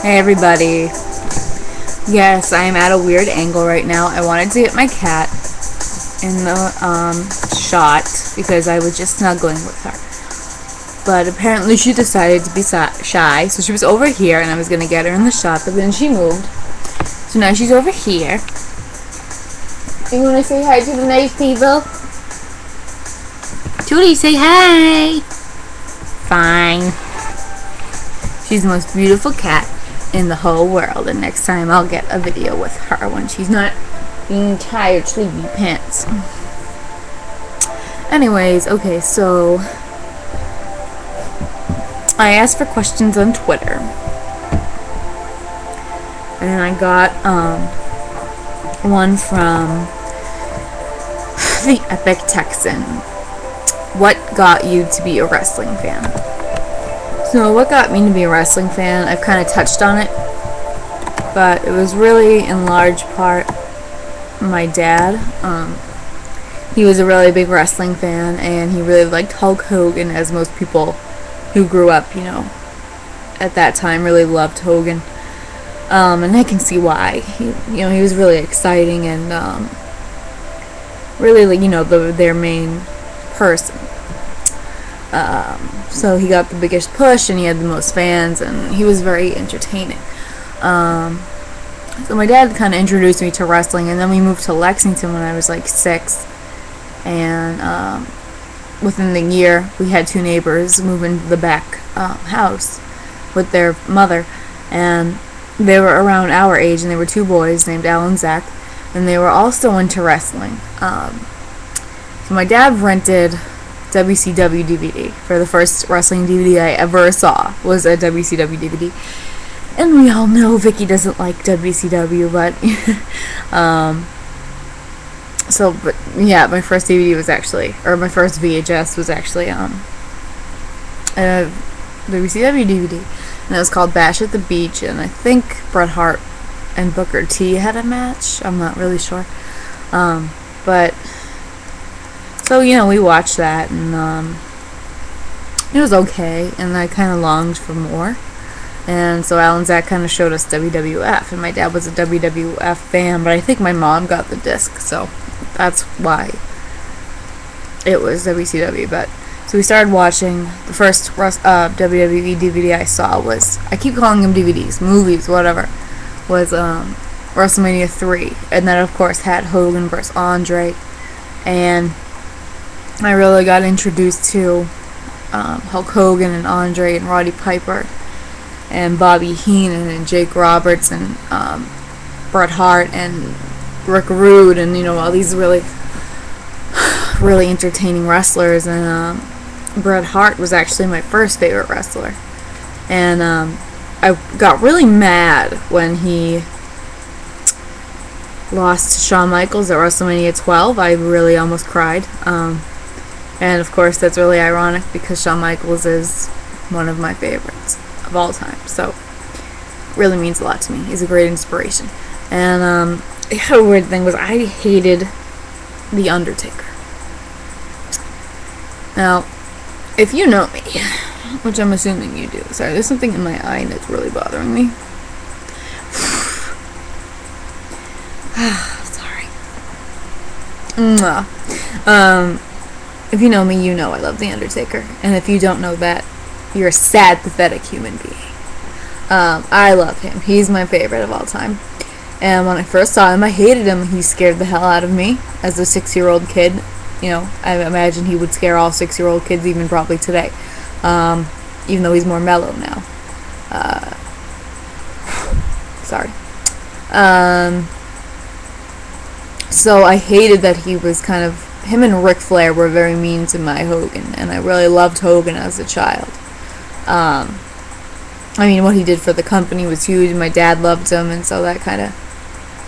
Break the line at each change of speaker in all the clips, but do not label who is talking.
Hey everybody. Yes, I am at a weird angle right now. I wanted to get my cat in the shot because I was just snuggling with her. But apparently she decided to be shy, so she was over here and I was going to get her in the shot, but then she moved. So now she's over here. You want to say hi to the nice people? Judy, say hi! Fine. She's the most beautiful cat in the whole world, and next time I'll get a video with her when she's not being tired sleepy pants. Anyways, okay, so I asked for questions on Twitter, and I got one from the Epic Texan. What got you to be a wrestling fan? So what got me to be a wrestling fan, I've kind of touched on it, but it was really in large part my dad. He was a really big wrestling fan, and he really liked Hulk Hogan, as most people who grew up, at that time really loved Hogan. And I can see why. He was really exciting and really, their main person. So he got the biggest push, and he had the most fans, and he was very entertaining. So my dad kind of introduced me to wrestling, and then we moved to Lexington when I was like 6. And within the year, we had 2 neighbors move into the back house with their mother, and they were around our age, and they were 2 boys named Al and Zach, and they were also into wrestling. So my dad rented WCW DVD. For the first wrestling DVD I ever saw was a WCW DVD. And we all know Vicky doesn't like WCW, but my first DVD was actually, or my first VHS was actually a WCW DVD, and it was called Bash at the Beach, and I think Bret Hart and Booker T had a match. I'm not really sure, but so we watched that, and it was okay, and I kind of longed for more. And so Al and Zach kind of showed us WWF, and my dad was a WWF fan, but I think my mom got the disc, so that's why it was WCW. But so we started watching. The first WWE DVD I saw was, I keep calling them DVDs, movies, whatever, was WrestleMania 3, and that of course had Hogan versus Andre, and I really got introduced to Hulk Hogan and Andre and Roddy Piper and Bobby Heenan and Jake Roberts and Bret Hart and Rick Rude, and all these really entertaining wrestlers. And Bret Hart was actually my first favorite wrestler, and I got really mad when he lost to Shawn Michaels at WrestleMania 12. I really almost cried. And of course that's really ironic because Shawn Michaels is one of my favorites of all time. So it really means a lot to me. He's a great inspiration. And the other weird thing was I hated The Undertaker. Now, if you know me, which I'm assuming you do. Sorry, there's something in my eye that's really bothering me. Sorry. If you know me, you know I love The Undertaker. And if you don't know that, you're a sad, pathetic human being. I love him. He's my favorite of all time. And when I first saw him, I hated him. He scared the hell out of me as a 6-year-old kid. I imagine he would scare all 6-year-old kids, even probably today. Even though he's more mellow now. Sorry. So I hated that he was kind of, him and Ric Flair were very mean to my Hogan, and I really loved Hogan as a child. What he did for the company was huge, and my dad loved him, and so that kind of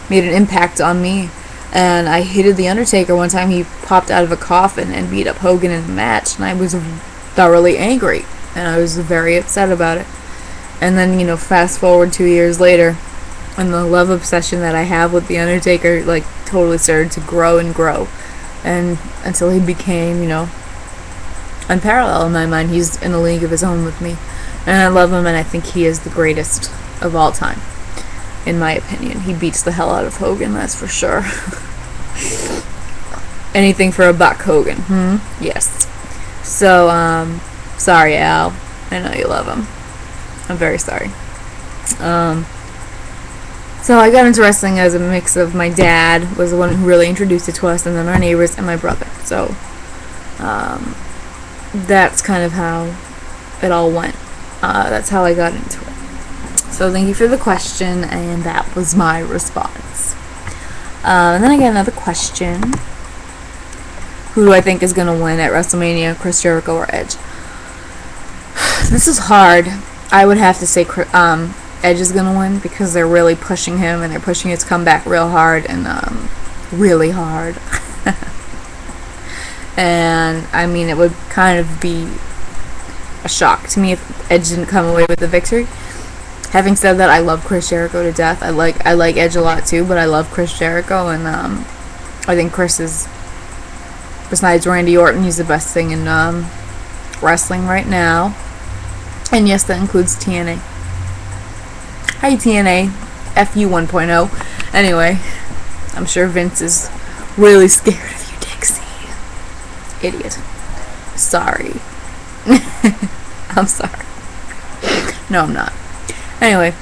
made an impact on me. And I hated The Undertaker. One time he popped out of a coffin and beat up Hogan in a match, and I was thoroughly angry, and I was very upset about it. And then, fast forward 2 years later, and the love obsession that I have with The Undertaker, totally started to grow and grow. And until he became, unparalleled in my mind. He's in a league of his own with me. And I love him, and I think he is the greatest of all time, in my opinion. He beats the hell out of Hogan, that's for sure. Anything for a buck, Hogan. Yes. So, sorry, Al. I know you love him. I'm very sorry. So I got into wrestling as a mix of my dad was the one who really introduced it to us, and then our neighbors and my brother. So, that's kind of how it all went. That's how I got into it. So thank you for the question, and that was my response. And then I got another question. Who do I think is going to win at WrestleMania, Chris Jericho or Edge? This is hard. I would have to say Edge is going to win because they're really pushing him, and they're pushing his comeback real hard and really hard. And, I mean, it would kind of be a shock to me if Edge didn't come away with the victory. Having said that, I love Chris Jericho to death. I like Edge a lot too, but I love Chris Jericho, and I think Chris is, besides Randy Orton, he's the best thing in wrestling right now. And yes, that includes TNA. Hi TNA, FU 1.0. Anyway, I'm sure Vince is really scared of you, Dixie. Idiot. Sorry. I'm sorry. No, I'm not. Anyway,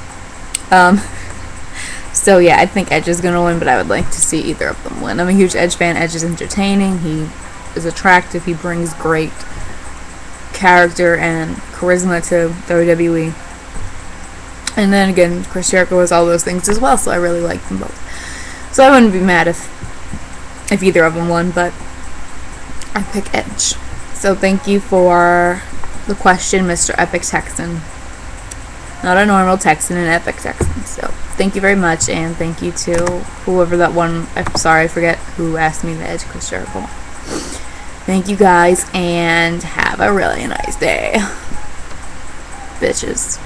so yeah, I think Edge is gonna win, but I would like to see either of them win. I'm a huge Edge fan. Edge is entertaining. He is attractive. He brings great character and charisma to WWE. And then again, Chris Jericho has all those things as well, so I really like them both. So I wouldn't be mad if either of them won, but I pick Edge. So thank you for the question, Mr. Epic Texan. Not a normal Texan, an Epic Texan. So thank you very much, and thank you to whoever that one, I'm sorry, I forget who asked me the Edge Chris Jericho. Thank you guys, and have a really nice day. Bitches.